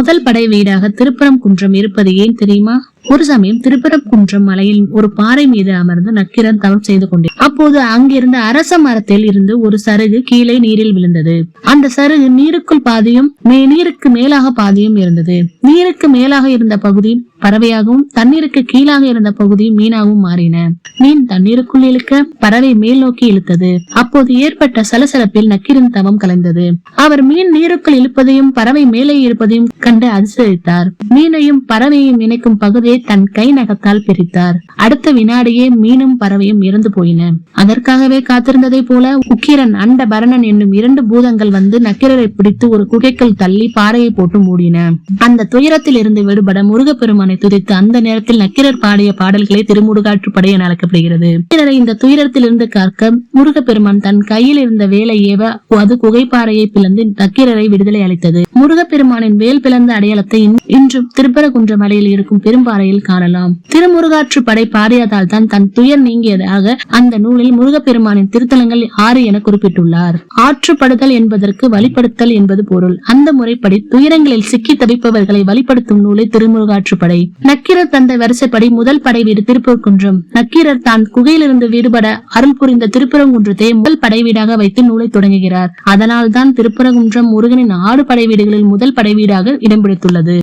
முதல் படை வீடாக திருப்பரங்குன்றம் இருப்பது ஏன் தெரியுமா? ஒரு சமயம் திருப்பரங்குன்றம் மலையில் ஒரு பாறை மீது அமர்ந்து நக்கீரன் தவம் செய்து கொண்டே அப்போது அங்கிருந்த அரச மரத்தில் இருந்து ஒரு சருகு கீழே நீரில் விழுந்தது. அந்த சருகு நீருக்குள் பாதியும் நீருக்கு மேலாக பாதியும் இருந்தது. நீருக்கு மேலாக இருந்த பகுதி பறவையாகவும் தண்ணீருக்கு கீழாக இருந்த பகுதி மீனாகவும் மாறின. மீன் தண்ணீருக்குள் இழுக்க பறவை மேல் நோக்கி இழுத்தது. அப்போது ஏற்பட்ட சலசலப்பில் நக்கீரன் தவம் கலைந்தது. அவர் மீன் நீருக்குள் இழுப்பதையும் பறவை மேலே இருப்பதையும் கண்டு அதிசயித்தார். மீனையும் பறவையும் இணைக்கும் பகுதியை தன் கை நகத்தால் பிரித்தார். அடுத்த வினாடியே மீனும் பறவையும் இறந்து போயின. அதற்காகவே காத்திருந்ததை போல உக்கிரன் அண்ட பரணன் என்னும் 2 பூதங்கள் வந்து நக்கீரரை பிடித்து ஒரு குகைக்குள் தள்ளி பாறையை போட்டு மூடின. அந்த துயரத்தில் இருந்து விடுபட முருகப்பெருமானை துதித்து அந்த நேரத்தில் நக்கீரர் பாடிய பாடல்களை திருமுருகாற்று படை என அழைக்கப்படுகிறது. நக்கீரரை இந்த துயரத்தில் இருந்து காக்க முருகப்பெருமான் தன் கையில் இருந்த வேலை ஏவ அது குகைப்பாறையை பிளந்து நக்கீரரை விடுதலை அளித்தது. முருகப்பெருமானின் வேல் பிளந்த அடையாளத்தை இன்றும் திருப்பரங்குன்ற மலையில் இருக்கும் பெரும்பாறையில் காணலாம். திருமுருகாற்று படை பாடியதால் தான் தன் துயர் நீங்கியதாக அந்த நூலில் முருகப்பெருமானின் திருத்தலங்கள் 6 என குறிப்பிட்டுள்ளார். ஆற்றுப்படுதல் என்பதற்கு வழிபடுத்தல் என்பது பொருள். அந்த முறைப்படி துயரங்களில் சிக்கி தவிப்பவர்களை வழிபடுத்தும் நூலை திருமுருகாற்றுப்படை. நக்கீரர் தந்த வரிசைப்படி முதல் படை வீடு திருப்பரங்குன்றம். நக்கீரர் தான் குகையிலிருந்து விடுபட அருள் புரிந்த திருப்பரங்குன்றத்தை முதல் படை வீடாக வைத்து நூலை தொடங்குகிறார். அதனால் தான் திருப்பரங்குன்றம் முருகனின் 6 படை வீடுகளில் முதல் படை வீடாக இடம் பிடித்துள்ளது.